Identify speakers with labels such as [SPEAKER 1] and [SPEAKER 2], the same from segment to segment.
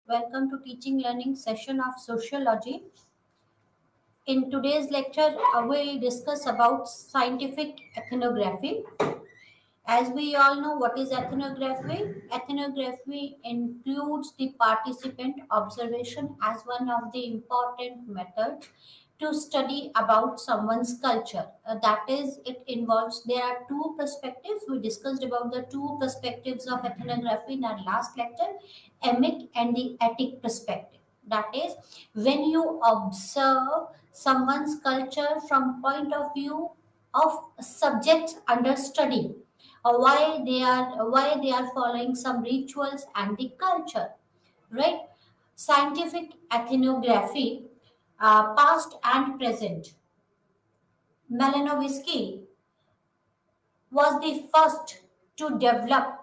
[SPEAKER 1] Welcome to teaching learning session of sociology. In today's lecture, we'll discuss about scientific ethnography. As we all know, what is ethnography? Ethnography includes the participant observation as one of the important methods to study about someone's culture. That is, it involves, there are two perspectives. We discussed about the two perspectives of ethnography in our last lecture, emic and the etic perspective. That is, when you observe someone's culture from point of view of subjects under study, why they are following some rituals and the culture, right? Scientific ethnography, past and present. Malinovsky was the first to develop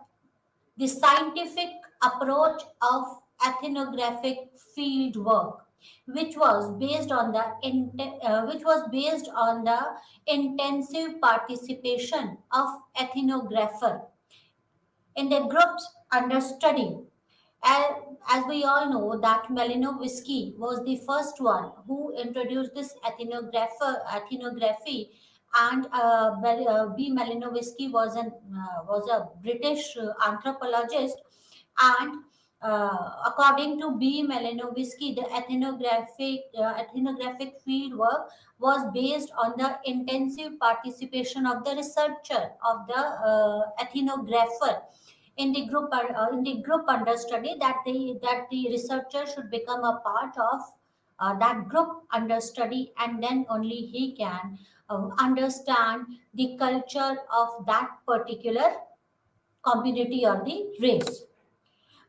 [SPEAKER 1] the scientific approach of ethnographic field work, which was based on the intensive participation of ethnographer in the groups under study. As we all know, that Malinowski was the first one who introduced this ethnography, and B. Malinowski was a British anthropologist, and according to B. Malinowski, the ethnographic field work was based on the intensive participation of the researcher, of the ethnographer in the group understudy, that the researcher should become a part of that group understudy, and then only he can understand the culture of that particular community or the race.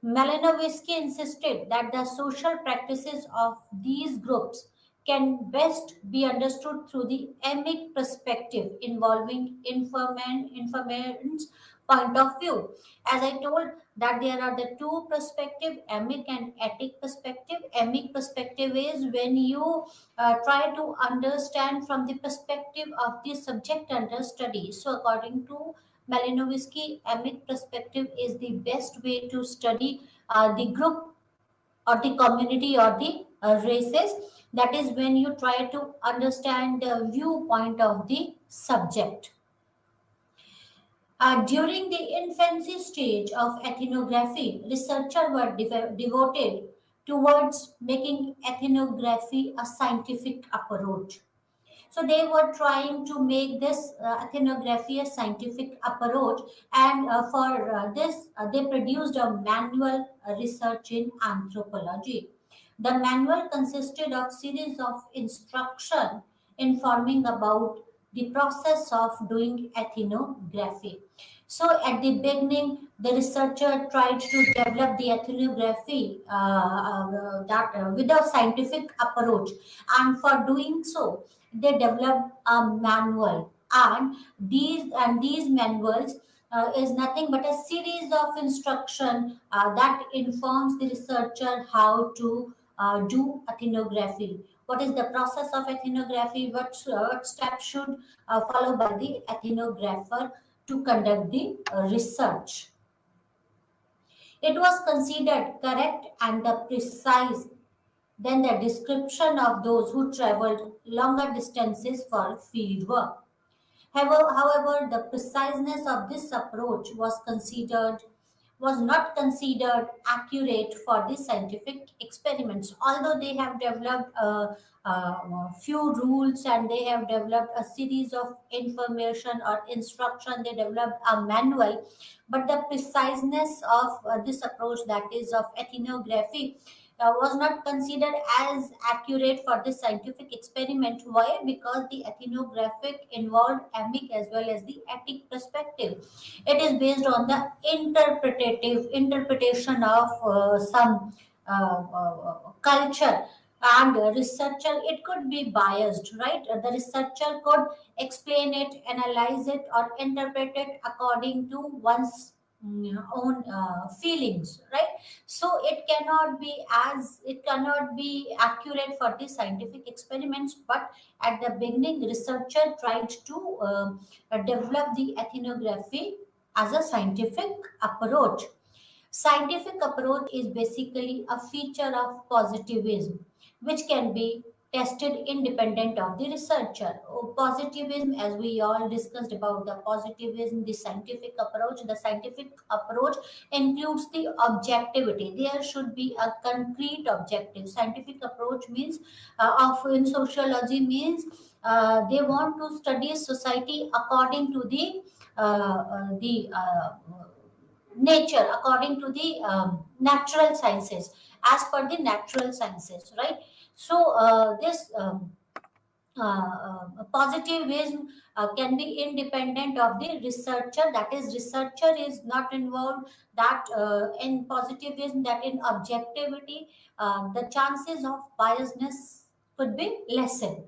[SPEAKER 1] Malinowski insisted that the social practices of these groups can best be understood through the emic perspective involving informant's point of view. As I told, that there are the two perspective, emic and etic perspective. Emic perspective is when you try to understand from the perspective of the subject under study. So according to Malinowski, emic perspective is the best way to study the group or the community or the races. That is when you try to understand the viewpoint of the subject. During the infancy stage of ethnography, researchers were devoted towards making ethnography a scientific approach. So they were trying to make this ethnography a scientific approach, and for this, they produced a manual research in anthropology. The manual consisted of series of instruction informing about the process of doing ethnography. So at the beginning, the researcher tried to develop the ethnography with a scientific approach, and for doing so, they developed a manual, and these manuals is nothing but a series of instruction that informs the researcher how to do ethnography. What is the process of ethnography? What steps should follow by the ethnographer to conduct the research? It was considered correct and the precise than the description of those who traveled longer distances for field work. However, the preciseness of this approach was not considered accurate for the scientific experiments. Although they have developed a few rules, and they have developed a series of information or instruction, they developed a manual, but the preciseness of this approach, that is of ethnography, was not considered as accurate for the scientific experiment. Why? Because the ethnographic involved emic as well as the etic perspective. It is based on the interpretation of some culture, and researcher, it could be biased, right? The researcher could explain it, analyze it, or interpret it according to one's own feelings, right? So it cannot be accurate for the scientific experiments. But at the beginning, researcher tried to develop the ethnography as a scientific approach. Scientific approach is basically a feature of positivism, which can be tested independent of the researcher. Positivism, as we all discussed about the positivism, the scientific approach. The scientific approach includes the objectivity. There should be a concrete objective. Scientific approach means, of in sociology means, they want to study society according to the nature, according to the natural sciences, as per the natural sciences, right? So this positivism can be independent of the researcher. That is, researcher is not involved. That in positivism, that in objectivity, the chances of biasness could be lessened.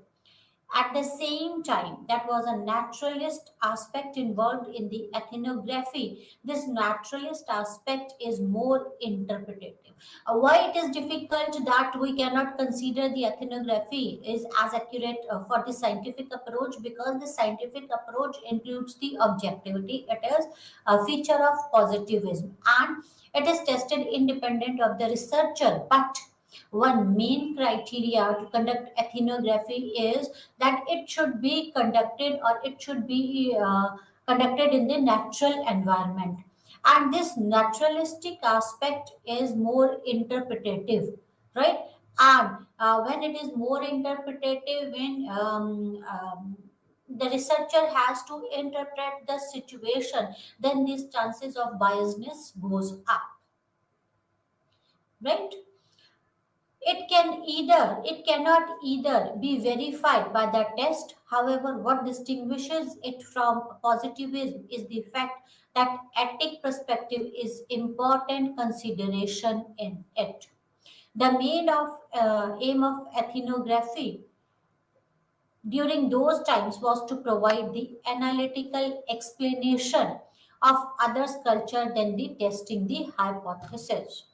[SPEAKER 1] At the same time, that was a naturalist aspect involved in the ethnography. This naturalist aspect is more interpretative. Why it is difficult that we cannot consider the ethnography is as accurate for the scientific approach, because the scientific approach includes the objectivity. It is a feature of positivism and it is tested independent of the researcher. But one main criteria to conduct ethnography is that it should be conducted, or it should be conducted in the natural environment. And this naturalistic aspect is more interpretative, right? And when it is more interpretative, when the researcher has to interpret the situation, then these chances of biasness goes up, right? It cannot either be verified by the test. However, what distinguishes it from positivism is the fact that ethic perspective is important consideration in it. The main of aim of ethnography during those times was to provide the analytical explanation of others' culture than the testing the hypothesis,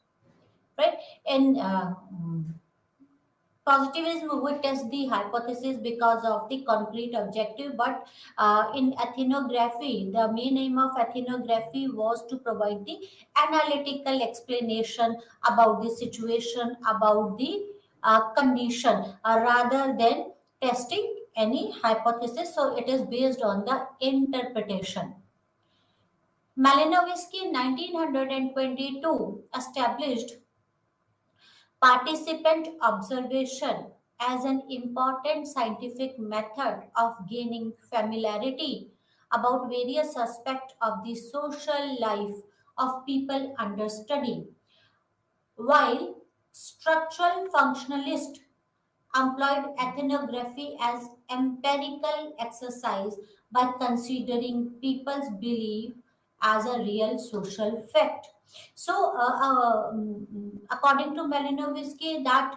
[SPEAKER 1] right? In positivism would test the hypothesis because of the concrete objective, but in ethnography, the main aim of ethnography was to provide the analytical explanation about the situation, about the condition, rather than testing any hypothesis. So it is based on the interpretation. Malinowski in 1922 established participant observation as an important scientific method of gaining familiarity about various aspects of the social life of people under study, while structural functionalists employed ethnography as empirical exercise by considering people's belief as a real social fact. So, according to Malinowski, that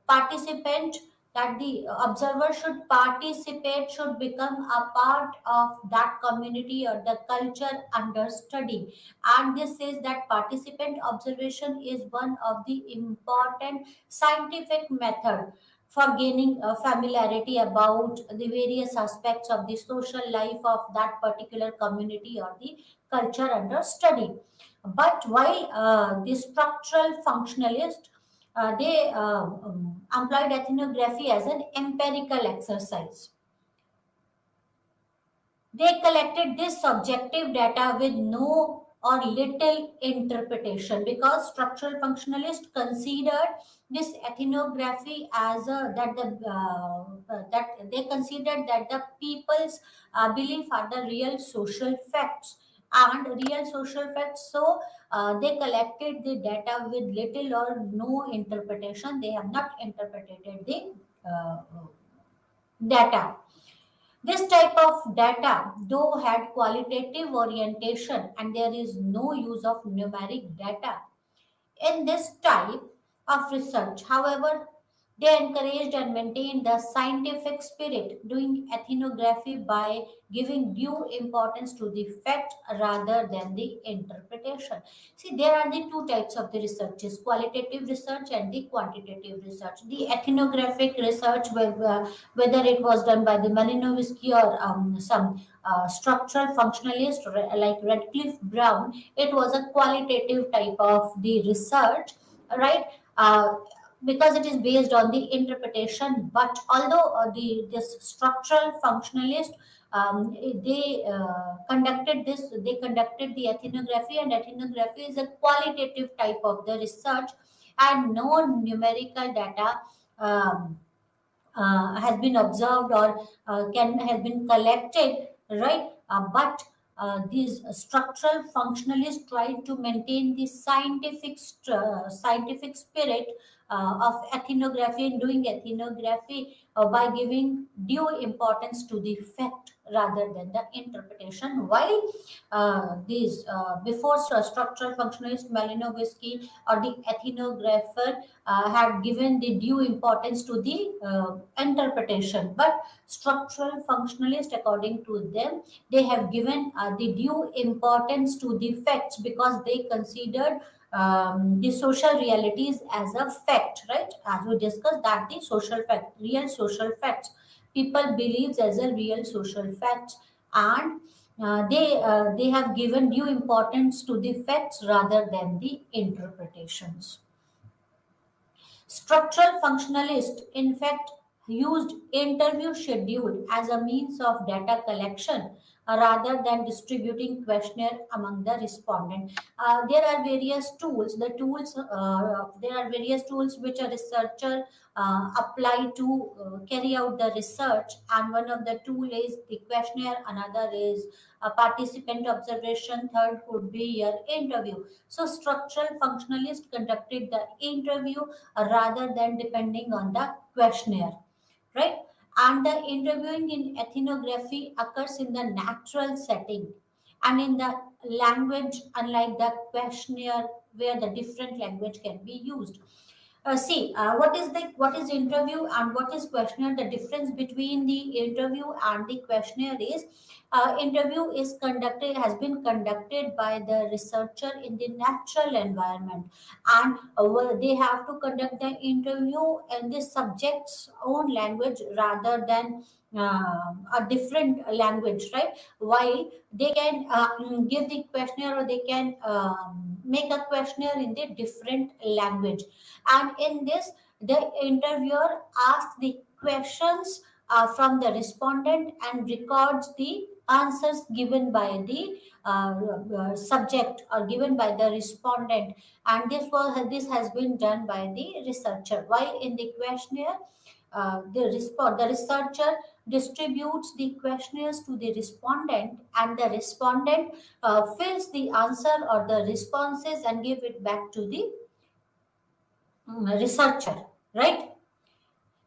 [SPEAKER 1] participant, that the observer should participate, should become a part of that community or the culture under study. And this says that participant observation is one of the important scientific method for gaining familiarity about the various aspects of the social life of that particular community or the culture under study. But while the structural functionalist, they employed ethnography as an empirical exercise. They collected this subjective data with no or little interpretation, because structural functionalists considered this ethnography as that they considered that the people's belief are the real social facts and real social facts. So they collected the data with little or no interpretation. They have not interpreted the uh, data. This type of data, though, had qualitative orientation and there is no use of numeric data in this type of research. However, They encouraged and maintained the scientific spirit, doing ethnography by giving due importance to the fact rather than the interpretation. See, there are the two types of the researches: qualitative research and the quantitative research. The ethnographic research, whether it was done by the Malinowski or some structural functionalist like Radcliffe Brown, it was a qualitative type of the research, right? Because it is based on the interpretation. But although the this structural functionalist, they conducted the ethnography, and ethnography is a qualitative type of the research, and no numerical data has been observed or can has been collected, right? But these structural functionalists try to maintain the scientific spirit of ethnography and doing ethnography by giving due importance to the fact rather than the interpretation. While these before structural functionalist Malinowski or the ethnographer had given the due importance to the interpretation, but structural functionalist, according to them, they have given the due importance to the facts because they considered the social realities as a fact, right? As we discussed, that the social fact, real social facts, people believes as a real social facts, and they have given due importance to the facts rather than the interpretations. Structural functionalists, in fact, used interview schedule as a means of data collection rather than distributing questionnaire among the respondent. There are various tools. There are various tools which a researcher apply to carry out the research, and one of the tool is the questionnaire. Another is a participant observation. Third could be your interview. So structural functionalist conducted the interview rather than depending on the questionnaire, right? And the interviewing in ethnography occurs in the natural setting and in the language, unlike the questionnaire where the different language can be used. What is interview and what is questionnaire? The difference between the interview and the questionnaire is interview is conducted has been conducted by the researcher in the natural environment, and well, they have to conduct the interview in the subject's own language rather than a different language, right? While they can give the questionnaire, or they can make a questionnaire in the different language, and in this the interviewer asks the questions from the respondent and records the answers given by the subject or given by the respondent, and this has been done by the researcher. While in the questionnaire, the researcher distributes the questionnaires to the respondent, and the respondent fills the answer or the responses and give it back to the researcher, right?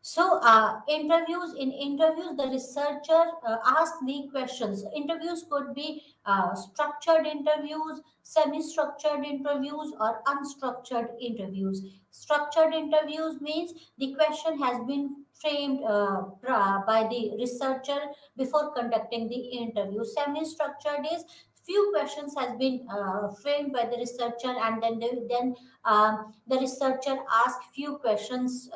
[SPEAKER 1] So, in interviews, the researcher asks the questions. Interviews could be structured interviews, semi-structured interviews, or unstructured interviews. Structured interviews means the question has been framed by the researcher before conducting the interview. Semi-structured is few questions has been framed by the researcher, and the researcher asks few questions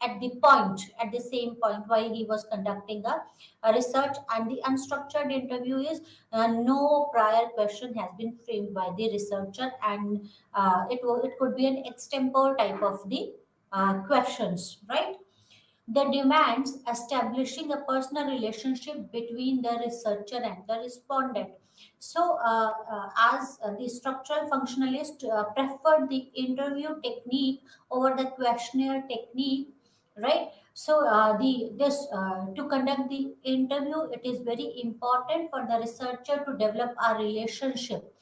[SPEAKER 1] at the same point while he was conducting a research. And the unstructured interview is no prior question has been framed by the researcher, and it could be an extempore type of the questions, right? The demands establishing a personal relationship between the researcher and the respondent. So, as the structural functionalist preferred the interview technique over the questionnaire technique, right? So, the this to conduct the interview, it is very important for the researcher to develop a relationship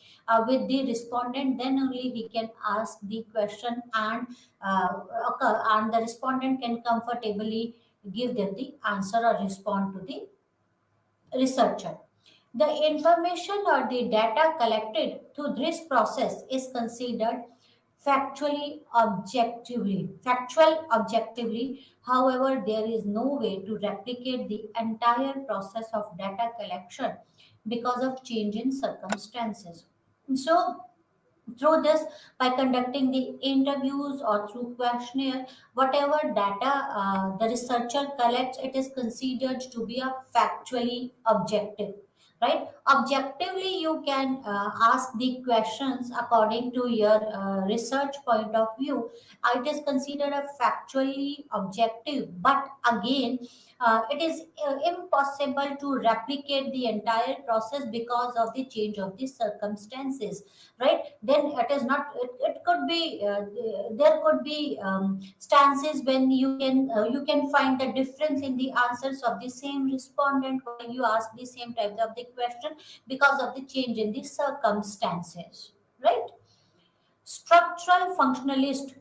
[SPEAKER 1] with the respondent. Then only he can ask the question, uh, and the respondent can comfortably give them the answer or respond to the researcher. The information or the data collected through this process is considered factual objectively. However, there is no way to replicate the entire process of data collection because of change in circumstances. So through this, by conducting the interviews or through questionnaire, whatever data the researcher collects, it is considered to be a factually objective, right? Objectively you can ask the questions according to your research point of view. It is considered a factually objective, but again, it is impossible to replicate the entire process because of the change of the circumstances, right? Then it is not, it could be there could be stances when you can find the difference in the answers of the same respondent while you ask the same type of the question because of the change in the circumstances, right? Structural functionalist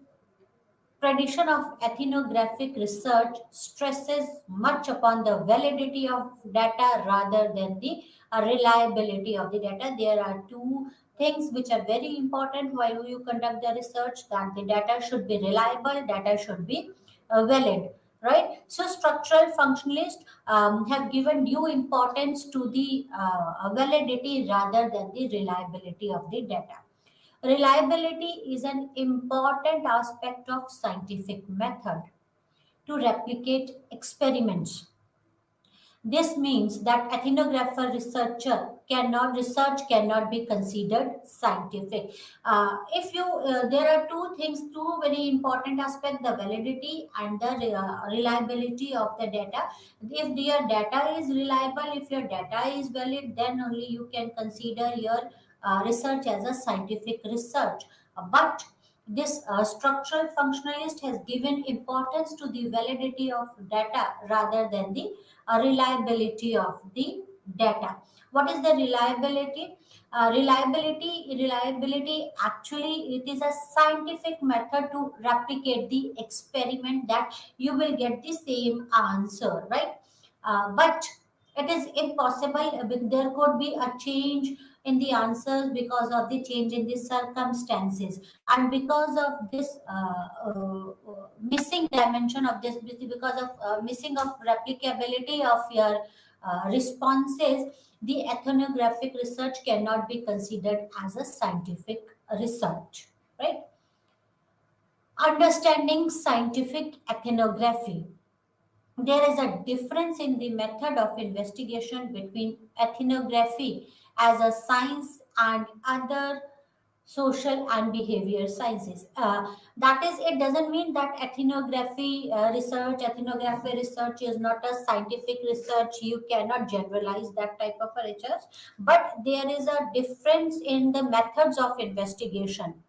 [SPEAKER 1] tradition of ethnographic research stresses much upon the validity of data rather than the reliability of the data. There are two things which are very important while you conduct the research, that the data should be reliable, data should be valid, right? So structural functionalists have given due importance to the validity rather than the reliability of the data. Reliability is an important aspect of scientific method to replicate experiments. This means that ethnographer research cannot be considered scientific. If you There are two things, two very important aspects: the validity and the reliability of the data. If your data is reliable, if your data is valid, then only you can consider your research as a scientific research. But this structural functionalist has given importance to the validity of data rather than the reliability of the data. What is the reliability? Reliability actually, it is a scientific method to replicate the experiment, that you will get the same answer, right? But it is impossible. There could be a change in the answers because of the change in the circumstances, and because of this missing dimension of this, because of missing of replicability of your responses, the ethnographic research cannot be considered as a scientific research, right? Understanding scientific ethnography. There is a difference in the method of investigation between ethnography as a science and other social and behavior sciences. That is, it doesn't mean that ethnography research is not a scientific research. You cannot generalize that type of a research, but there is a difference in the methods of investigation,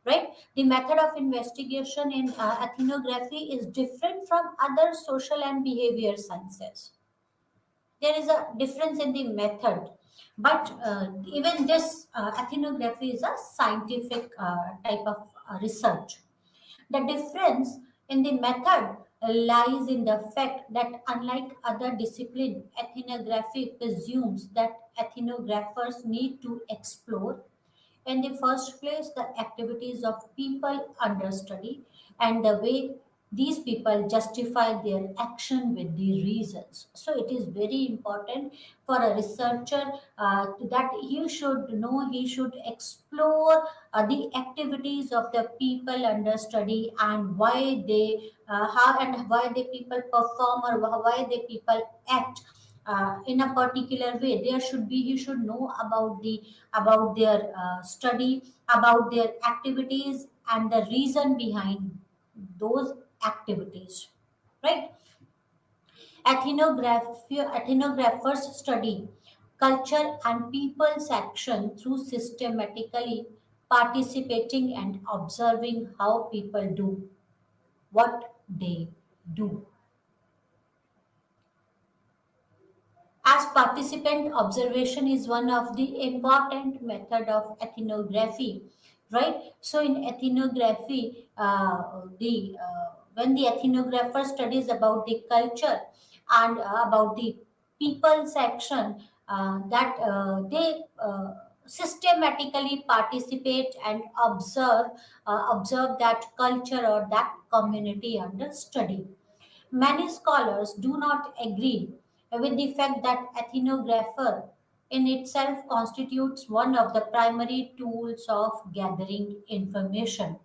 [SPEAKER 1] right? The method of investigation in ethnography is different from other social and behavior sciences. There is a difference in the method, but even this ethnography is a scientific type of research. The difference in the method lies in the fact that, unlike other discipline, ethnography presumes that ethnographers need to explore, in the first place, the activities of people under study and the way these people justify their action with the reasons. So it is very important for a researcher that he should know, he should explore the activities of the people under study, and why they how and why the people perform, or why the people act in a particular way. There should be, he should know about their study, about their activities, and the reason behind those activities, right? Ethnographers study culture and people's action through systematically participating and observing how people do what they do. As participant observation is one of the important method of ethnography, right? So in ethnography, the when the ethnographer studies about the culture and about the people's action, that they systematically participate and observe that culture or that community under study. Many scholars do not agree with the fact that ethnographer in itself constitutes one of the primary tools of gathering information.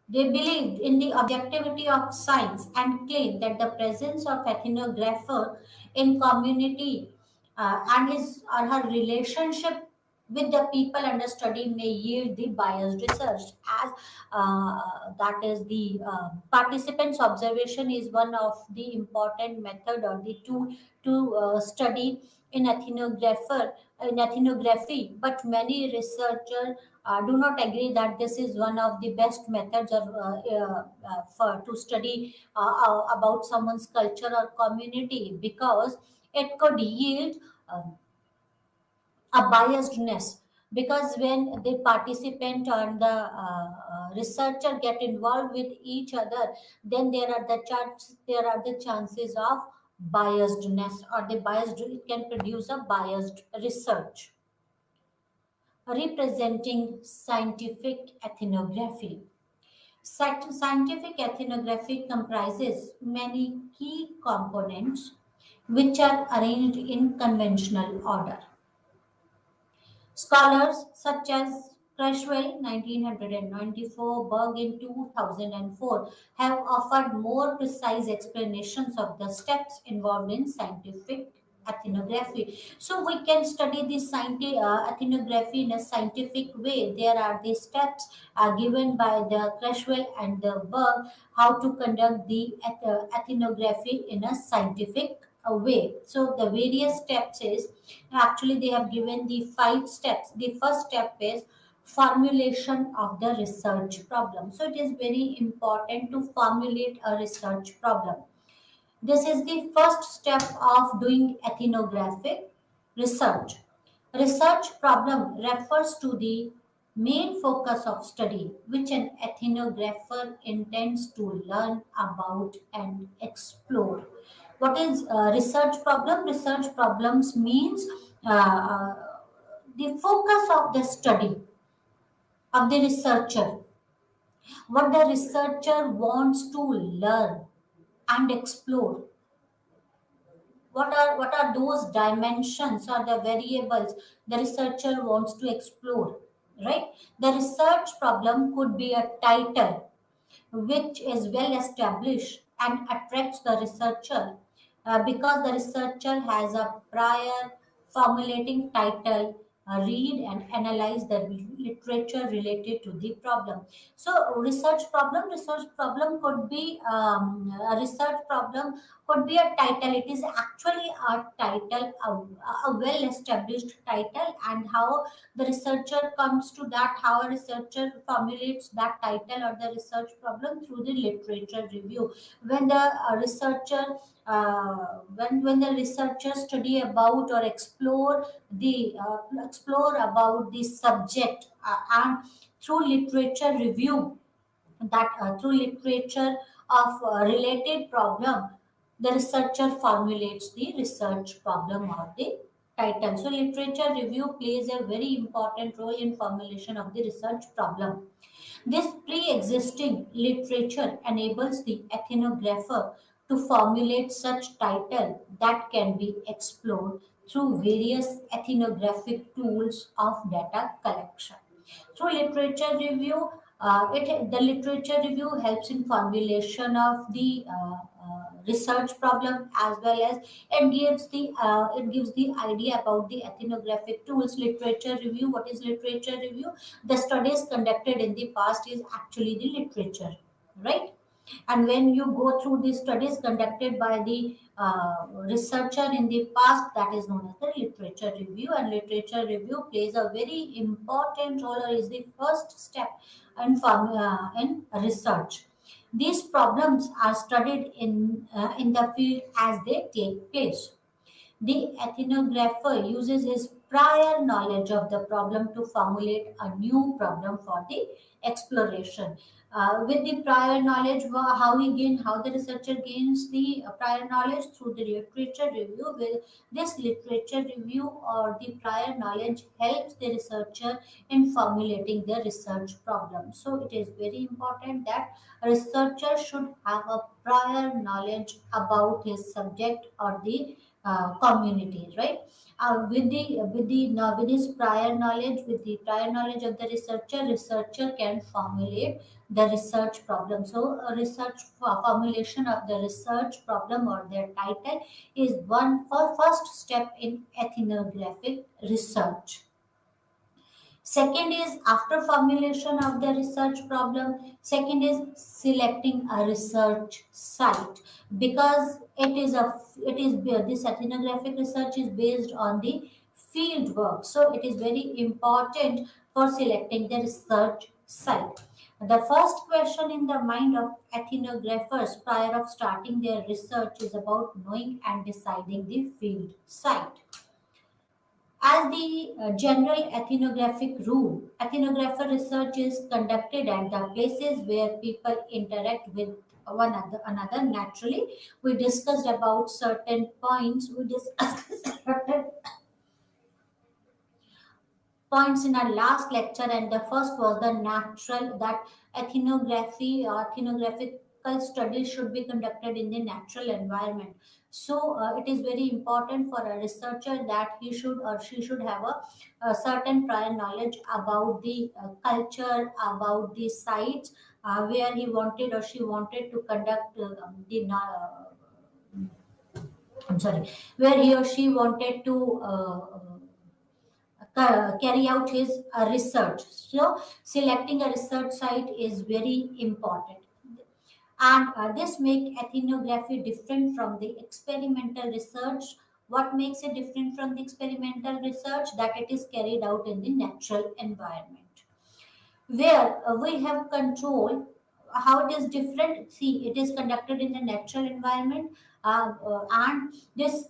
[SPEAKER 1] They believed in the objectivity of science and claimed that the presence of ethnographer in community and his or her relationship with the people under study may yield the biased research, as that is the participants observation is one of the important method or the tool to study in ethnography, but many researchers do not agree that this is one of the best methods for to study about someone's culture or community, because it could yield a biasedness, because when the participant and the researcher get involved with each other, then there are the chances of biasedness, or the biased it can produce a biased research. Representing scientific ethnography. Scientific ethnography comprises many key components which are arranged in conventional order. Scholars such as Creswell 1994, Berg in 2004 have offered more precise explanations of the steps involved in scientific ethnography. So we can study the ethnography in a scientific way. There are the steps given by the Creswell and the Berg how to conduct the ethnography in a scientific way. So the various steps is actually they have given the 5 steps. The first step is formulation of the research problem. So it is very important to formulate a research problem. This is the first step of doing ethnographic research. Research problem refers to the main focus of study which an ethnographer intends to learn about and explore. What is research problem? Research problems means the focus of the study of the researcher, what the researcher wants to learn and explore. What are those dimensions or the variables the researcher wants to explore, right? The research problem could be a title which is well established and attracts the researcher because the researcher has a prior formulating title, read and analyze the literature related to the problem. So research problem could be a research problem could be a title. It is actually a title, a well established title, and how the researcher comes to that, how a researcher formulates that title or the research problem through the literature review. When the researcher when the researchers study about or explore about the subject and through literature review, that through literature of related problem, the researcher formulates the research problem or the title. So literature review plays a very important role in formulation of the research problem. This pre-existing literature enables the ethnographer to formulate such title that can be explored through various ethnographic tools of data collection. Through literature review, the literature review helps in formulation of the research problem, as well as it gives the idea about the ethnographic tools. Literature review. What is literature review? The studies conducted in the past is actually the literature, right? And when you go through the studies conducted by the researcher in the past, that is known as the literature review. And literature review plays a very important role, or is the first step in research. These problems are studied in the field as they take place. The ethnographer uses his prior knowledge of the problem to formulate a new problem for the exploration. With the prior knowledge, how the researcher gains the prior knowledge through the literature review. With this literature review or the prior knowledge helps the researcher in formulating the research problem. So it is very important that a researcher should have a prior knowledge about his subject or the community, right? With his prior knowledge, with the prior knowledge of the researcher can formulate the research problem. So, a formulation of the research problem or their title is one first step in ethnographic research. Second is after formulation of the research problem. Second is selecting a research site, because this ethnographic research is based on the field work. So it is very important for selecting the research site. The first question in the mind of ethnographers prior of starting their research is about knowing and deciding the field site. As the general ethnographic rule, ethnographer research is conducted at the places where people interact with another naturally. We discussed about certain points. We discussed certain points in our last lecture, and the first was the natural, that ethnography or ethnographical studies should be conducted in the natural environment. So it is very important for a researcher that he should or she should have a certain prior knowledge about the culture, about the sites where he wanted or she wanted to conduct I'm sorry, where he or she wanted to carry out his research. So, selecting a research site is very important. And this make ethnography different from the experimental research. What makes it different from the experimental research? That it is carried out in the natural environment, where we have control. How it is different? See, it is conducted in the natural environment, and this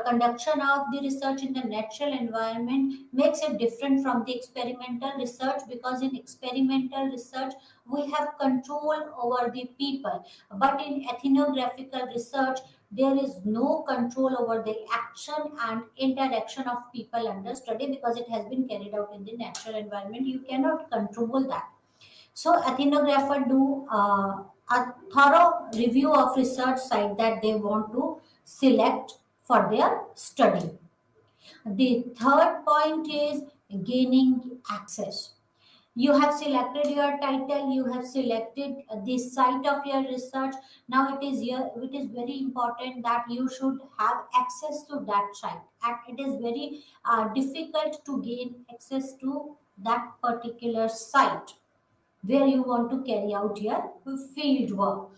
[SPEAKER 1] conduction of the research in the natural environment makes it different from the experimental research, because in experimental research we have control over the people, but in ethnographical research there is no control over the action and interaction of people under study, because it has been carried out in the natural environment. You cannot control that. So ethnographer do a thorough review of research site that they want to select for their study. The third point is gaining access. You have selected your title, you have selected the site of your research. Now it is very important that you should have access to that site, and it is very difficult to gain access to that particular site where you want to carry out your field work.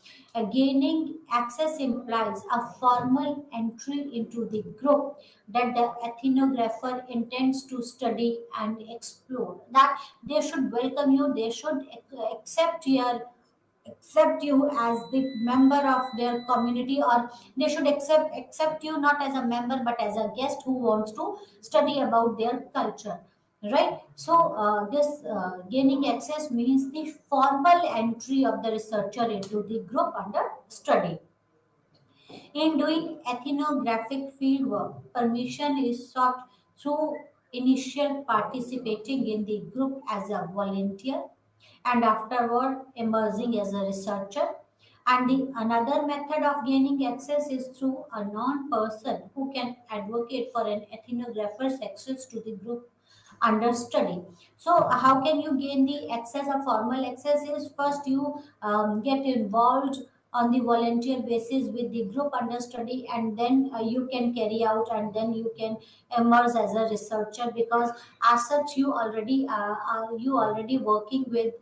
[SPEAKER 1] Gaining access implies a formal entry into the group that the ethnographer intends to study and explore. That they should welcome you, they should accept you as the member of their community, or they should accept you not as a member but as a guest who wants to study about their culture, right? So this gaining access means the formal entry of the researcher into the group under study. In doing ethnographic fieldwork, permission is sought through initial participating in the group as a volunteer and afterward emerging as a researcher. And the another method of gaining access is through a non-person who can advocate for an ethnographer's access to the group under study. So, how can you gain the access? A formal access is first you get involved on the volunteer basis with the group under study, and then you can carry out and then you can emerge as a researcher, because as such you already working with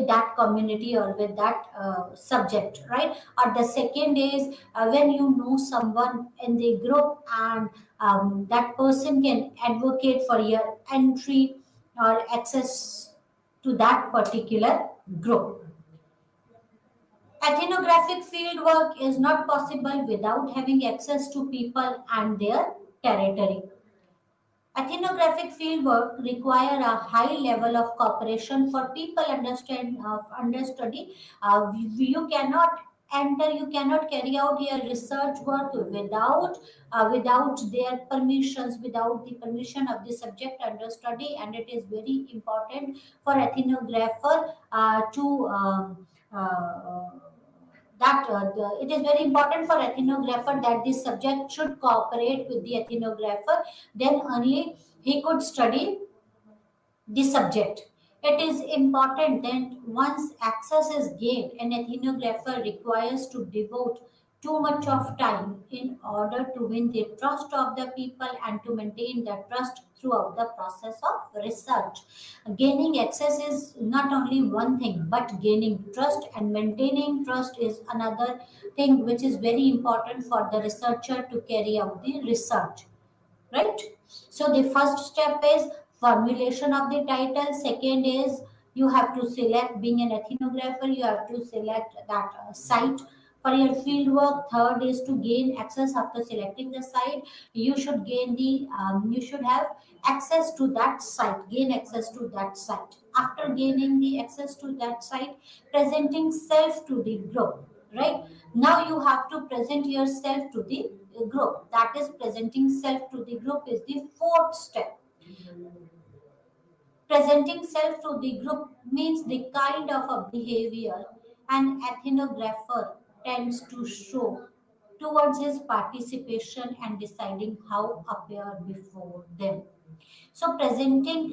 [SPEAKER 1] that community or with that subject, right? Or the second is when you know someone in the group, and that person can advocate for your entry or access to that particular group. Ethnographic fieldwork is not possible without having access to people and their territory. Ethnographic fieldwork require a high level of cooperation for people understudy. You cannot enter, you cannot carry out your research work without their permissions, without the permission of the subject understudy, and it is very important for ethnographer to that it is very important for ethnographer that the subject should cooperate with the ethnographer, then only he could study the subject. It is important that once access is gained, an ethnographer requires to devote too much of time in order to win the trust of the people and to maintain the trust throughout the process of research. Gaining access is not only one thing, but gaining trust and maintaining trust is another thing which is very important for the researcher to carry out the research, right? So the first step is formulation of the title. Second is you have to select, being an ethnographer you have to select that site for your field work. Third is to gain access. After selecting the site, you should gain the you should have access to that site, gain access to that site. After gaining the access to that site, presenting self to the group, right? Now you have to present yourself to the group. That is, presenting self to the group is the fourth step. Presenting self to the group means the kind of a behavior an ethnographer tends to show towards his participation and deciding how appear before them. So presenting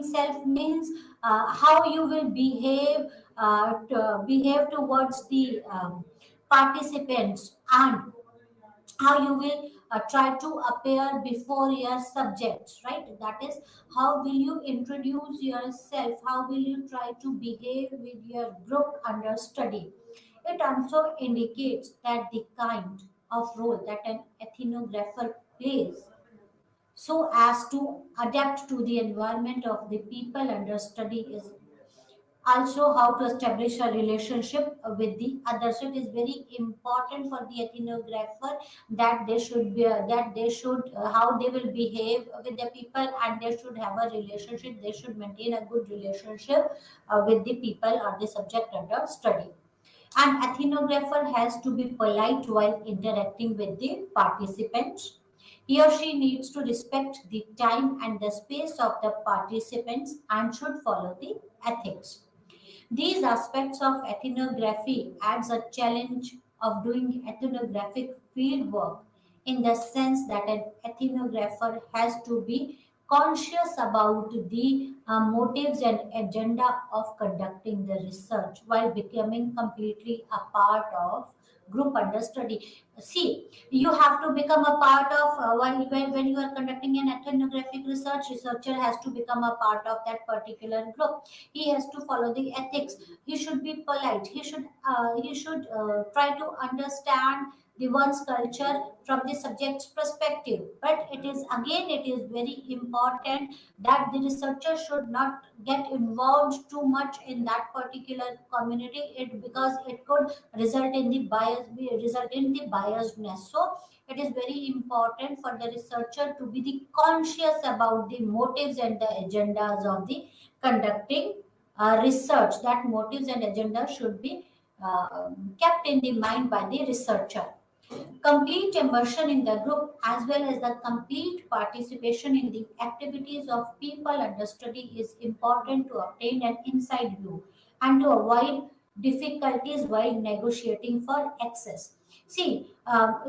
[SPEAKER 1] self means how you will behave towards the participants, and how you will try to appear before your subjects, right? That is, how will you introduce yourself, how will you try to behave with your group under study. It also indicates that the kind of role that an ethnographer plays so as to adapt to the environment of the people under study is also how to establish a relationship with the others. So it is very important for the ethnographer that they should be that they should how they will behave with the people, and they should have a relationship, they should maintain a good relationship with the people or the subject under study. An ethnographer has to be polite while interacting with the participants. He or she needs to respect the time and the space of the participants and should follow the ethics. These aspects of ethnography adds a challenge of doing ethnographic field work in the sense that an ethnographer has to be conscious about the motives and agenda of conducting the research while becoming completely a part of group under study. See, you have to become a part of when you are conducting an ethnographic research, researcher has to become a part of that particular group. He has to follow the ethics. He should be polite. He should try to understand the one's culture from the subject's perspective. But it is very important that the researcher should not get involved too much in that particular community, it because it could result in the biasness. So it is very important for the researcher to be the conscious about the motives and the agendas of the conducting research. That motives and agenda should be kept in the mind by the researcher. Complete immersion in the group as well as the complete participation in the activities of people under study is important to obtain an inside view and to avoid difficulties while negotiating for access. See,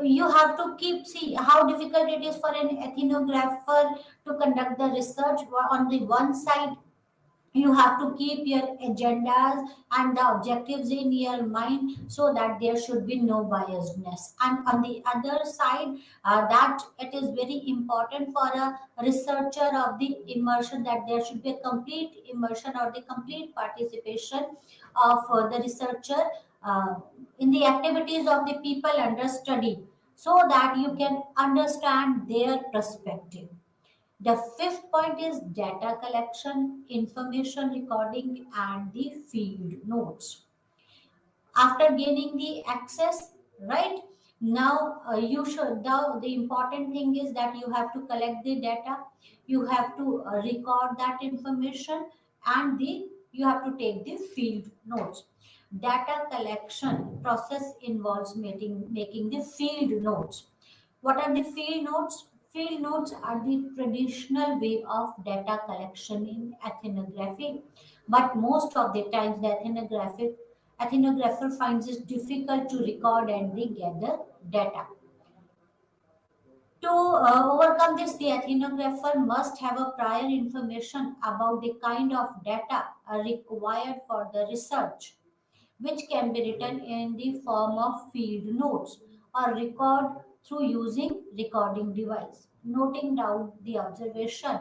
[SPEAKER 1] you have to see how difficult it is for an ethnographer to conduct the research. On the one side, you have to keep your agendas and the objectives in your mind so that there should be no biasness, and on the other side, that it is very important for a researcher of the immersion that there should be a complete immersion or the complete participation of the researcher in the activities of the people under study so that you can understand their perspective. The fifth point is data collection, information recording, and the field notes. After gaining the access, right? Now you should, now the important thing is that you have to collect the data, you have to record that information, and the you have to take the field notes. Data collection process involves making the field notes. What are the field notes? Field notes are the traditional way of data collection in ethnography, but most of the times the ethnographer finds it difficult to record and they gather data. To overcome this, the ethnographer must have a prior information about the kind of data required for the research, which can be written in the form of field notes or record through using recording device. Noting down the observation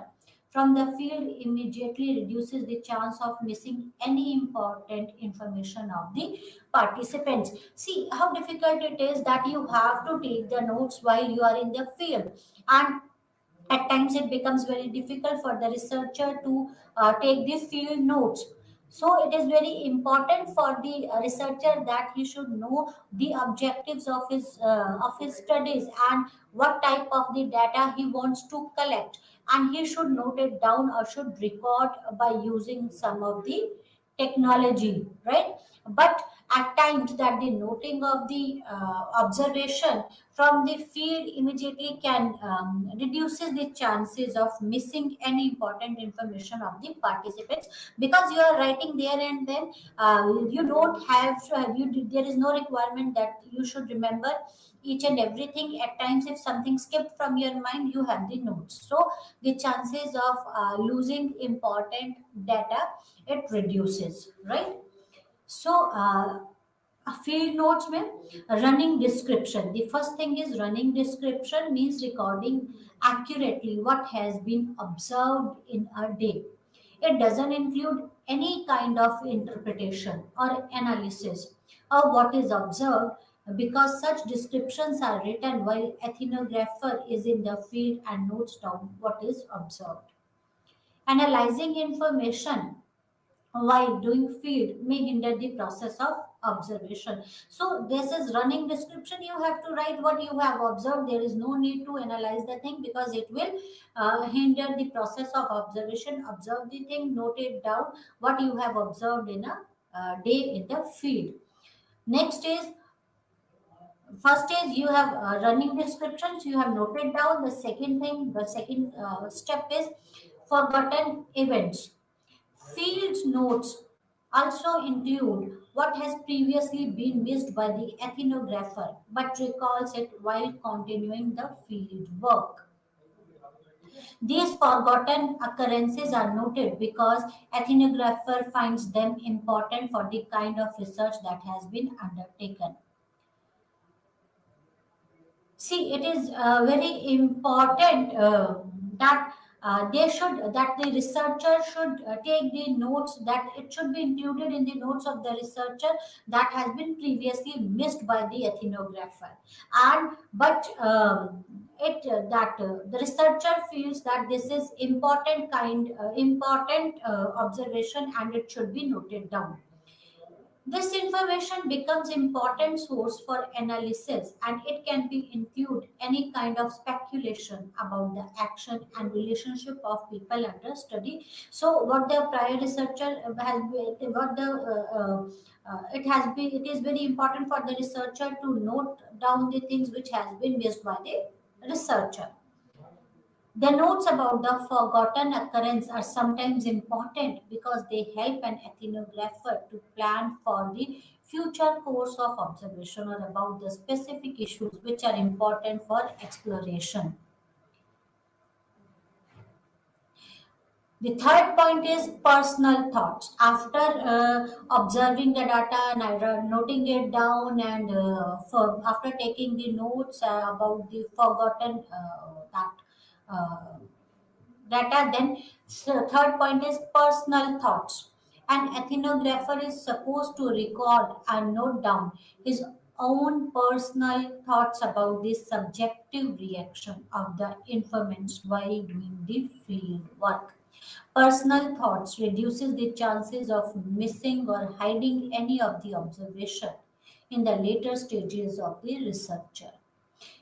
[SPEAKER 1] from the field immediately reduces the chance of missing any important information of the participants. See how difficult it is that you have to take the notes while you are in the field, and at times it becomes very difficult for the researcher to take the field notes. So it is very important for the researcher that he should know the objectives of his studies and what type of the data he wants to collect, and he should note it down or should record by using some of the technology, right? But at times that the noting of the observation from the field immediately can reduces the chances of missing any important information of the participants, because you are writing there and then you don't have there is no requirement that you should remember each and everything. At times if something skipped from your mind, you have the notes, so the chances of losing important data, it reduces, right? So field notes में running description. The first thing is running description means recording accurately what has been observed in a day. It doesn't include any kind of interpretation or analysis of what is observed, because such descriptions are written while ethnographer is in the field and notes down what is observed. Analyzing information while doing field may hinder the process of observation. So this is running description. You have to write what you have observed. There is no need to analyze the thing because it will hinder the process of observation. Observe the thing, note it down what you have observed in a day in the field. Next is, first is you have running descriptions, you have noted down. The second thing, the second step is forgotten events. Field notes also include what has previously been missed by the ethnographer but recalls it while continuing the field work. These forgotten occurrences are noted because ethnographer finds them important for the kind of research that has been undertaken. See, it is very important that they should that the researcher should take the notes, that it should be included in the notes of the researcher that has been previously missed by the ethnographer, and but it that the researcher feels that this is important observation and it should be noted down. This information becomes important source for analysis, and it can be include any kind of speculation about the action and relationship of people under study. So what the prior researcher has what the it has been, it is very important for the researcher to note down the things which has been missed by the researcher. The notes about the forgotten occurrence are sometimes important because they help an ethnographer to plan for the future course of observation or about the specific issues which are important for exploration. The third point is personal thoughts. After observing the data and noting it down, and after taking the notes about the forgotten that uh, data, then third point is personal thoughts. An ethnographer is supposed to record and note down his own personal thoughts about the subjective reaction of the informants while doing the field work. Personal thoughts reduces the chances of missing or hiding any of the observation. in the later stages of the researcher.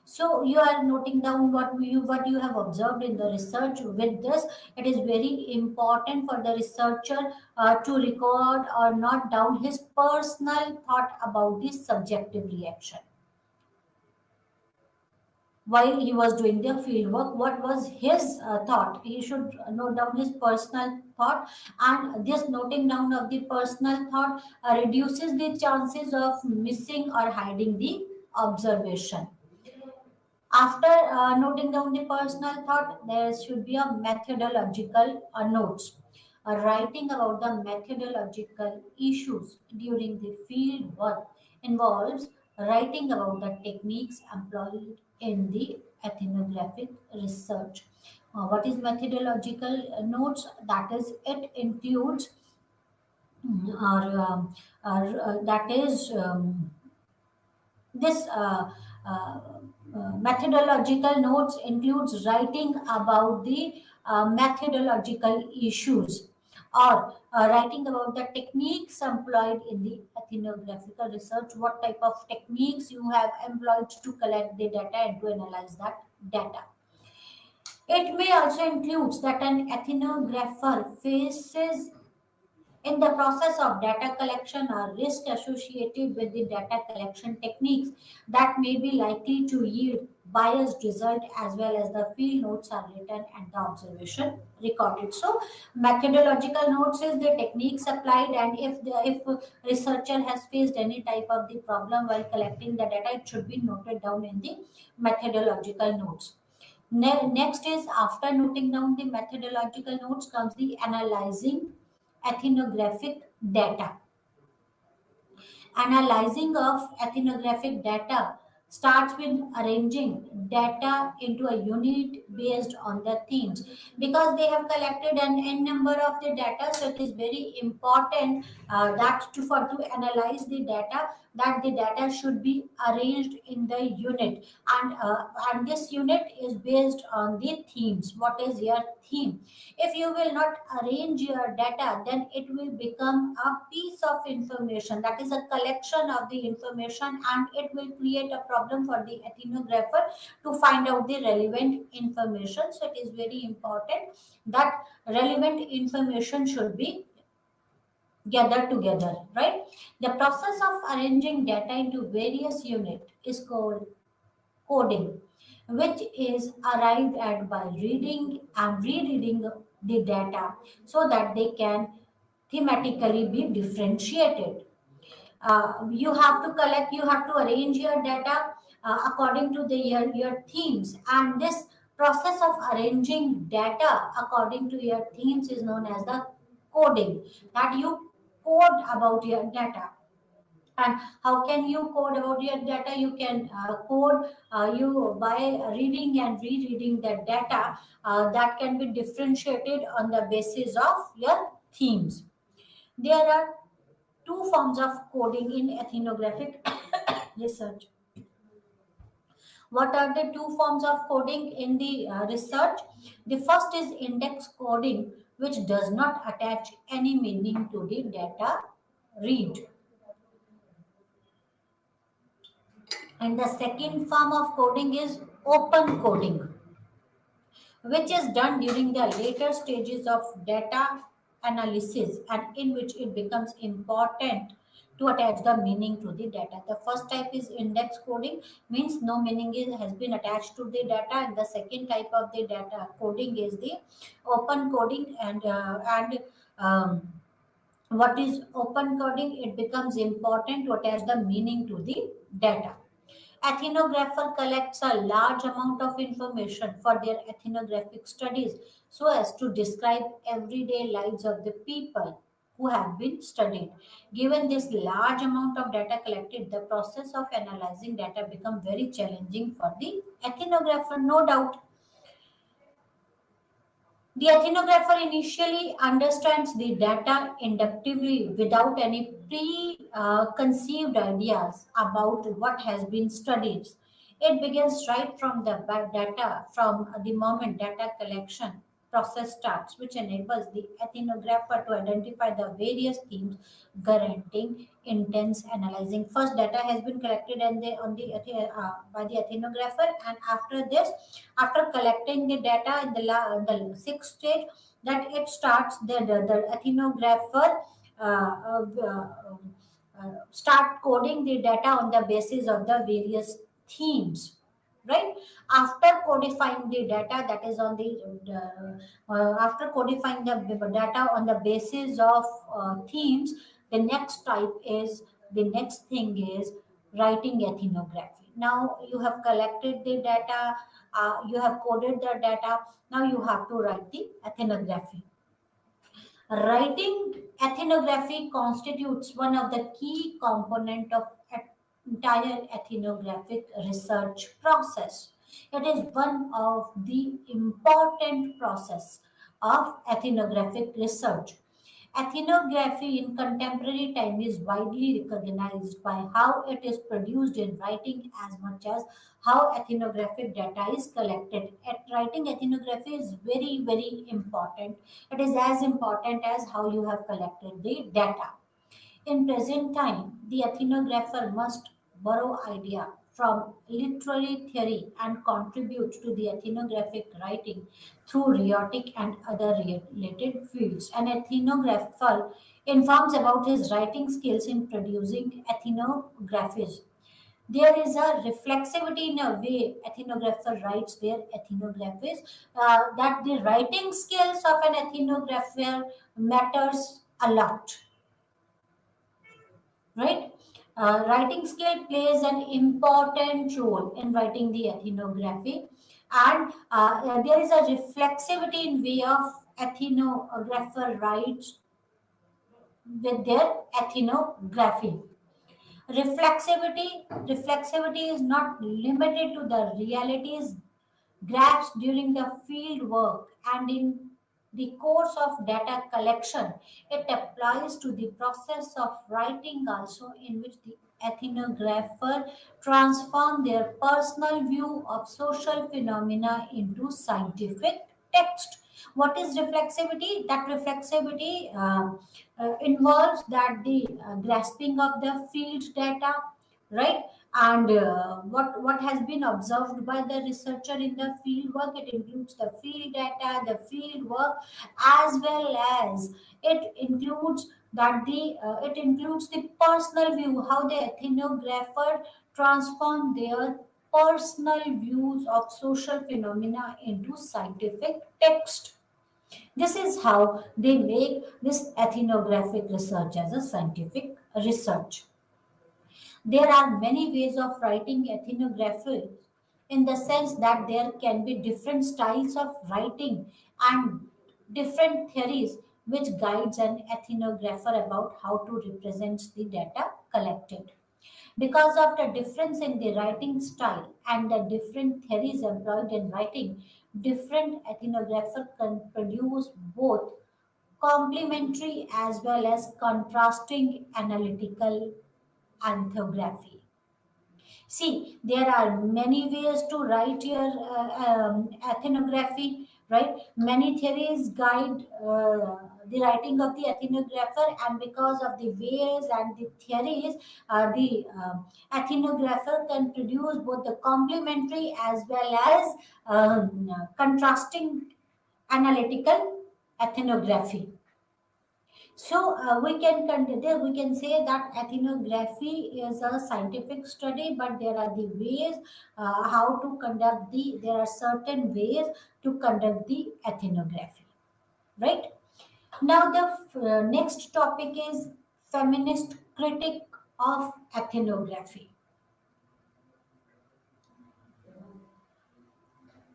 [SPEAKER 1] So you are noting down what you have observed in the research. With this, it is very important for the researcher to record or note down his personal thought about this subjective reaction while he was doing the field work. What was his thought? He should note down his personal thought, and this noting down of the personal thought reduces the chances of missing or hiding the observation. After noting down the personal thought, there should be a methodological notes. Writing about the methodological issues during the field work involves writing about the techniques employed in the ethnographic research. What is methodological notes? That is, it includes that is this methodological notes includes writing about the methodological issues or writing about the techniques employed in the ethnographical research, what type of techniques you have employed to collect the data and to analyze that data. It may also include that an ethnographer faces in the process of data collection are risks associated with the data collection techniques that may be likely to yield biased result, as well as the field notes are written and the observation recorded. So methodological notes is the techniques applied, and if researcher has faced any type of the problem while collecting the data, it should be noted down in the methodological notes. Next is, after noting down the methodological notes comes the analyzing ethnographic data. Analyzing of ethnographic data starts with arranging data into a unit based on the themes, because they have collected an n number of the data. So it is very important that to analyze the data, that the data should be arranged in the unit, and this unit is based on the themes. What is your theme? If you will not arrange your data, then it will become a piece of information, that is a collection of the information, and it will create a problem for the ethnographer to find out the relevant information. So it is very important that relevant information should be gathered together, right? The process of arranging data into various units is called coding, which is arrived at by reading and rereading the data so that they can thematically be differentiated. You have to collect, you have to arrange your data according to your themes, and this process of arranging data according to your themes is known as the coding, that you code about your data. And how can you code about your data? You can code you by reading and rereading the data that can be differentiated on the basis of your themes. There are two forms of coding in ethnographic research. What are the two forms of coding in the research? The first is index coding, which does not attach any meaning to the data read. And the second form of coding is open coding, which is done during the later stages of data analysis, and in which it becomes important to attach the meaning to the data. The first type is index coding, means no meaning has been attached to the data, and the second type of the data coding is the open coding. And what is open coding? It becomes important to attach the meaning to the data. Ethnographer collects a large amount of information for their ethnographic studies so as to describe everyday lives of the people who have been studied. Given this large amount of data collected, the process of analyzing data becomes very challenging for the ethnographer, no doubt. The ethnographer initially understands the data inductively without any preconceived ideas about what has been studied. It begins right from the data, from the moment data collection process starts, which enables the ethnographer to identify the various themes, guaranteeing intense analyzing. First, data has been collected and by the ethnographer, and after this, after collecting the data in the sixth stage, that it starts the ethnographer start coding the data on the basis of the various themes, right? After codifying the data, that is on after codifying the data on the basis of themes, the next type is the next thing is writing ethnography. Now you have collected the data, you have coded the data, now you have to write the ethnography. Writing ethnography constitutes one of the key component of entire ethnographic research process. It is one of the important process of ethnographic research. Ethnography in contemporary time is widely recognized by how it is produced in writing as much as how ethnographic data is collected. Writing ethnography is very, very important. It is as important as how you have collected the data. In present time, the ethnographer must borrow idea from literary theory and contribute to the ethnographic writing through rhetoric and other related fields. An ethnographer informs about his writing skills in producing ethnographies. There is a reflexivity in a way ethnographer writes their ethnographies, that the writing skills of an ethnographer matters a lot, right? Writing skill plays an important role in writing the ethnography, and there is a reflexivity in way of ethnographer writes with their ethnography. Reflexivity is not limited to the realities grasped during the field work and in the course of data collection. It applies to the process of writing also, in which the ethnographer transform their personal view of social phenomena into scientific text. What is reflexivity? That reflexivity involves that the grasping of the field data, right? And what has been observed by the researcher in the field work, it includes the field data, the field work, as well as it includes the personal view, how the ethnographer transform their personal views of social phenomena into scientific text. This is how they make this ethnographic research as a scientific research. There are many ways of writing ethnography, in the sense that there can be different styles of writing and different theories which guides an ethnographer about how to represent the data collected. Because of the difference in the writing style and the different theories employed in writing, different ethnographer can produce both complementary as well as contrasting analytical ethnography. See, there are many ways to write your ethnography, right? Many theories guide the writing of the ethnographer, and because of the ways and the theories, the ethnographer can produce both the complementary as well as contrasting analytical ethnography. So we can say that ethnography is a scientific study, but there are the ways how to conduct the. There are certain ways to conduct the ethnography, right? Now the next topic is feminist critic of ethnography.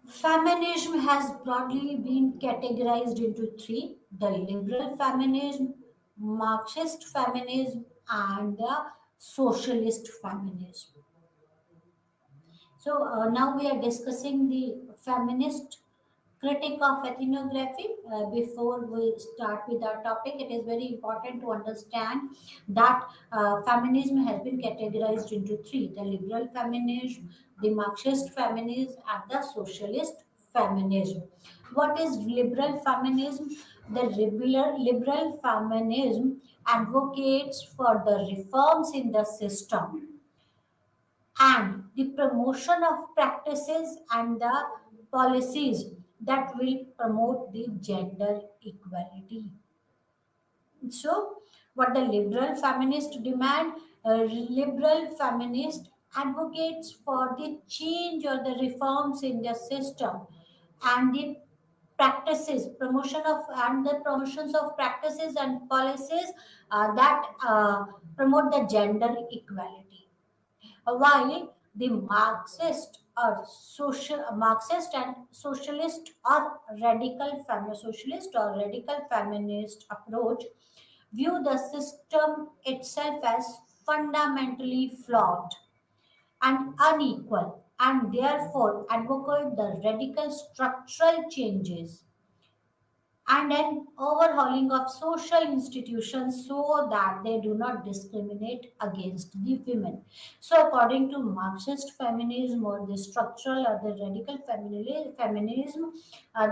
[SPEAKER 1] Feminism has broadly been categorized into three: the liberal feminism, Marxist feminism, and the socialist feminism. So now we are discussing the feminist critic of ethnography. Before we start with our topic, it is very important to understand that feminism has been categorized into three: the liberal feminism, the Marxist feminism, and the socialist feminism. What is liberal feminism? The liberal feminism advocates for the reforms in the system and the promotion of practices and the policies that will promote the gender equality. So, what the liberal feminist demand, liberal feminist advocates for the change or the reforms in the system and the practices, promotion of and the promotions of practices and policies that promote the gender equality. While the Marxist and socialist or radical feminist approach view the system itself as fundamentally flawed and unequal, and therefore advocate the radical structural changes and an overhauling of social institutions so that they do not discriminate against the women. So, according to Marxist feminism or the structural or the radical feminism,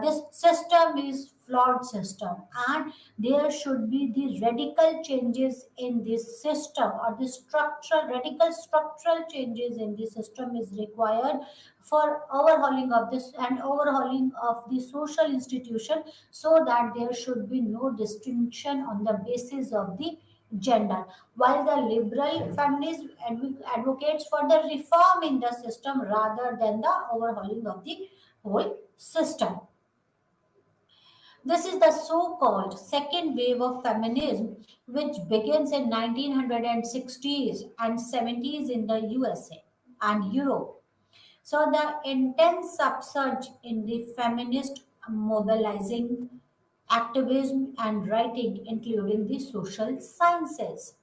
[SPEAKER 1] this system is flawed system, and there should be the radical changes in this system or the structural radical structural changes in the system is required for overhauling of this and overhauling of the social institution so that there should be no distinction on the basis of the gender, while the liberal feminism advocates for the reform in the system rather than the overhauling of the whole system. This is the so-called second wave of feminism, which begins in 1960s and 70s in the USA and Europe. So the intense upsurge in the feminist mobilizing activism and writing, including the social sciences.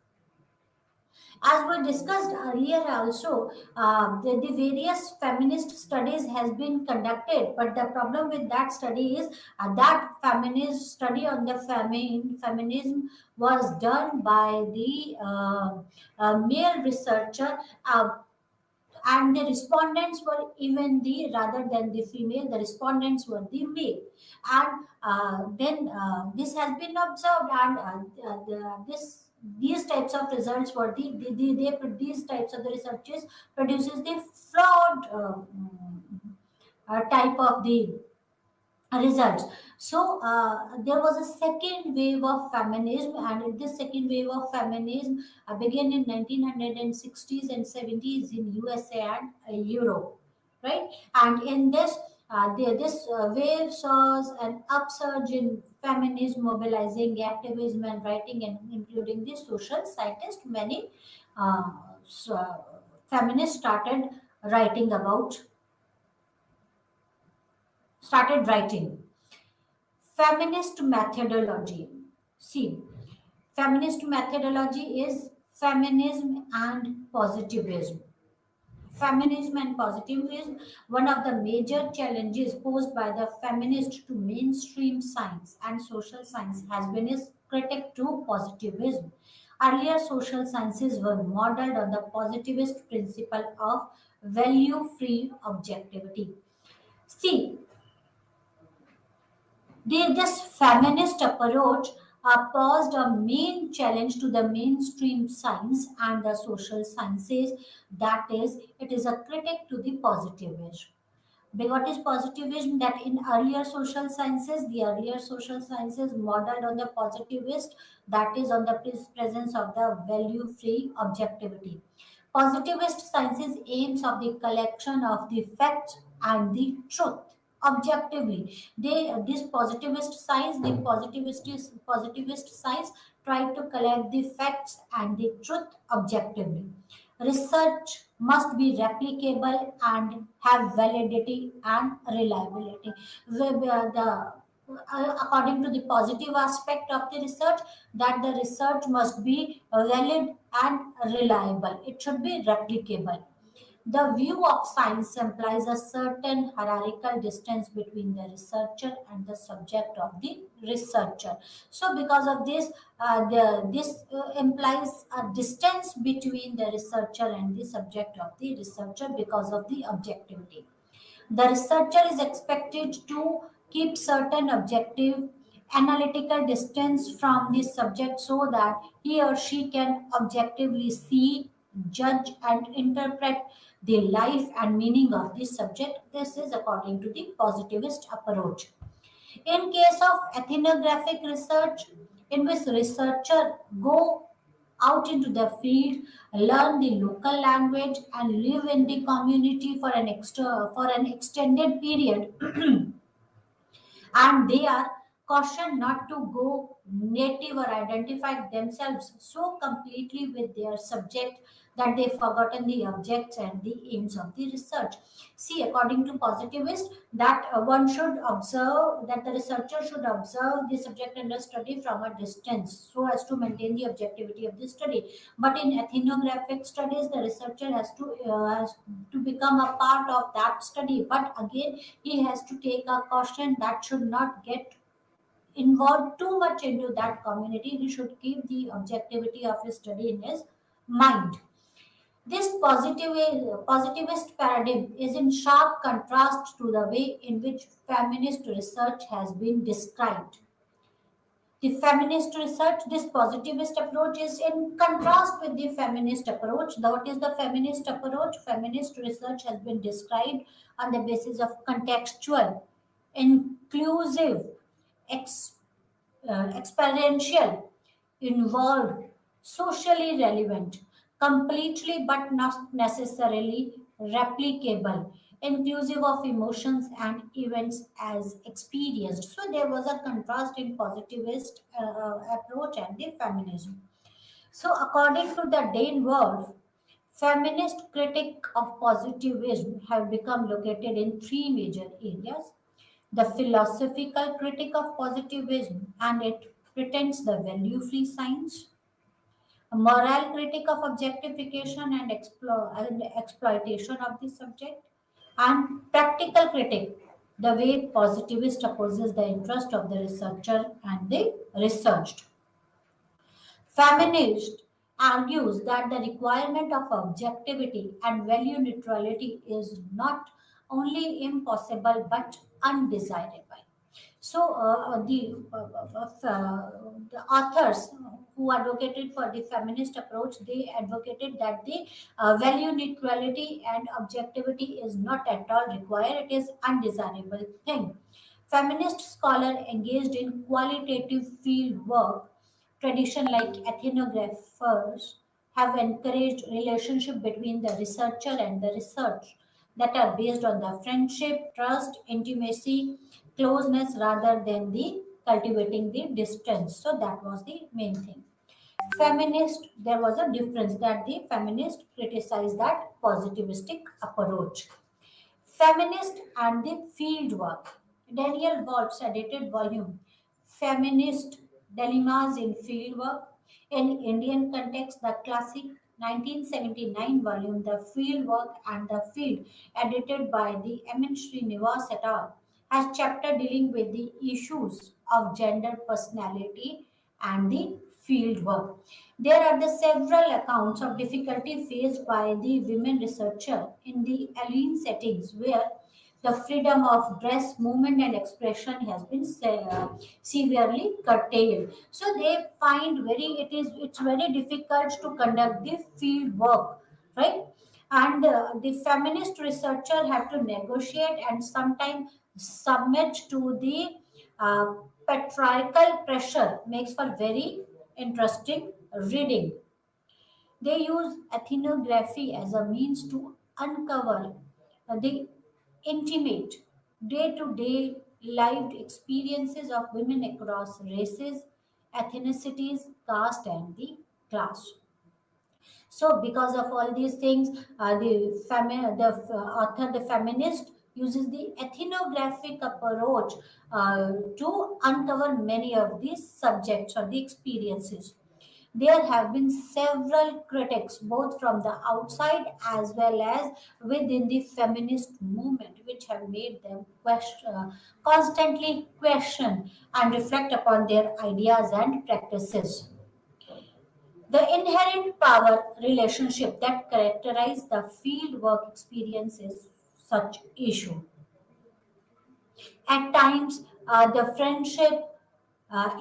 [SPEAKER 1] As we discussed earlier also, the various feminist studies has been conducted, but the problem with that study is that feminist study on the feminism was done by the male researcher, and the respondents were even the rather than the female, the respondents were the male, and then this has been observed, and these types of results were these types of the researches produces the flawed type of the results. So there was a second wave of feminism, and this second wave of feminism began in 1960s and 70s in USA and Europe, right? And in this, this wave saw an upsurge in feminism, mobilizing activism and writing, and including the social scientists. Many feminists started writing. Feminist methodology. See, feminist methodology is feminism and positivism. Feminism and positivism, one of the major challenges posed by the feminist to mainstream science and social science has been its critique to positivism. Earlier social sciences were modeled on the positivist principle of value free objectivity. See, this feminist approach posed a main challenge to the mainstream science and the social sciences. That is, it is a critic to the positivism. What is positivism? That in earlier social sciences modeled on the positivist, that is on the presence of the value-free objectivity. Positivist sciences aims of the collection of the facts and the truth objectively. This positivist science try to collect the facts and the truth objectively. Research must be replicable and have validity and reliability. According to the positive aspect of the research, that the research must be valid and reliable. It should be replicable. The view of science implies a certain hierarchical distance between the researcher and the subject of the researcher. So, because of this, this implies a distance between the researcher and the subject of the researcher because of the objectivity. The researcher is expected to keep certain objective analytical distance from the subject so that he or she can objectively see, judge, and interpret the life and meaning of the subject. This is according to the positivist approach. In case of ethnographic research, in which researcher go out into the field, learn the local language, and live in the community for an extended period, and they are cautioned not to go native or identify themselves so completely with their subject that they've forgotten the objects and the aims of the research. See, according to positivist, that one should observe, that the researcher should observe the subject under study from a distance so as to maintain the objectivity of the study. But in ethnographic studies, the researcher has to become a part of that study. But again, he has to take a caution that should not get involved too much into that community. He should keep the objectivity of his study in his mind. This positivist paradigm is in sharp contrast to the way in which feminist research has been described. The feminist research, this positivist approach is in contrast with the feminist approach. What is the feminist approach? Feminist research has been described on the basis of contextual, inclusive, experiential, involved, socially relevant, completely but not necessarily replicable, inclusive of emotions and events as experienced. So there was a contrast in positivist approach and the feminism. So according to the Dane Wolf, feminist critique of positivism have become located in three major areas: the philosophical critique of positivism, and it pretends the value free science; a moral critique of objectification and, and exploitation of the subject; and practical critique, the way positivist opposes the interest of the researcher and the researched. Feminist argues that the requirement of objectivity and value neutrality is not only impossible but undesirable. So the authors who advocated for the feminist approach, they advocated that the value neutrality and objectivity is not at all required. It is undesirable thing. Feminist scholar engaged in qualitative field work tradition like ethnographers have encouraged relationship between the researcher and the research that are based on the friendship, trust, intimacy, closeness rather than the cultivating the distance. So that was the main thing. Feminist, there was a difference that the feminist criticized that positivistic approach. Feminist and the Fieldwork. Daniel Wolf's edited volume, Feminist Dilemmas in Fieldwork. In Indian context, the classic 1979 volume, The Fieldwork and the Field, edited by the M. N. Srinivas et al., has chapter dealing with the issues of gender personality and the field work. There are the several accounts of difficulty faced by the women researcher in the alien settings where the freedom of dress, movement, and expression has been severely curtailed. So they find it's very difficult to conduct the field work, right? And the feminist researcher have to negotiate and sometimes submit to the uh, patriarchal pressure, makes for very interesting reading. They use ethnography as a means to uncover the intimate, day to day lived experiences of women across races, ethnicities, caste, and the class. So, because of all these things, author, the feminist, uses the ethnographic approach to uncover many of these subjects or the experiences. There have been several critics, both from the outside as well as within the feminist movement, which have made them constantly question and reflect upon their ideas and practices. The inherent power relationship that characterize the field work experiences such issue. At times, the friendship,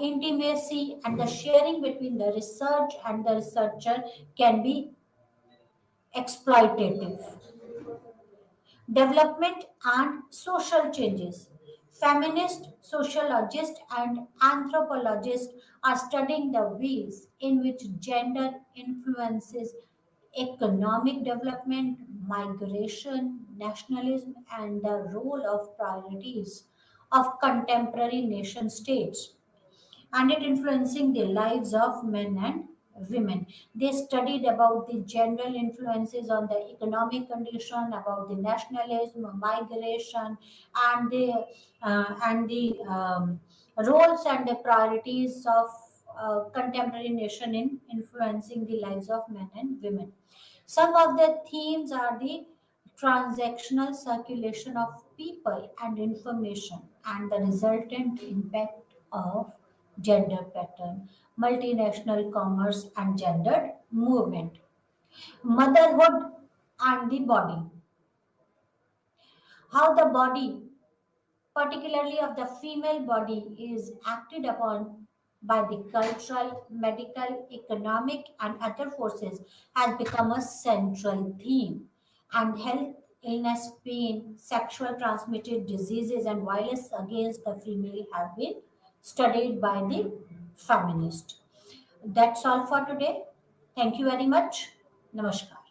[SPEAKER 1] intimacy, and the sharing between the research and the researcher can be exploitative. Development and social changes. Feminist, sociologists, and anthropologists are studying the ways in which gender influences economic development, migration, nationalism, and the role of priorities of contemporary nation states and it influencing the lives of men and women. They studied about the general influences on the economic condition, about the nationalism, migration, and the roles and the priorities of contemporary nation in influencing the lives of men and women. Some of the themes are the transactional circulation of people and information and the resultant impact of gender pattern, multinational commerce and gendered movement, motherhood and the body, how the body particularly of the female body, is acted upon by the cultural, medical, economic, and other forces has become a central theme. And health, illness, pain, sexual transmitted diseases, and violence against the female have been studied by the feminist. That's all for today. Thank you very much. Namaskar.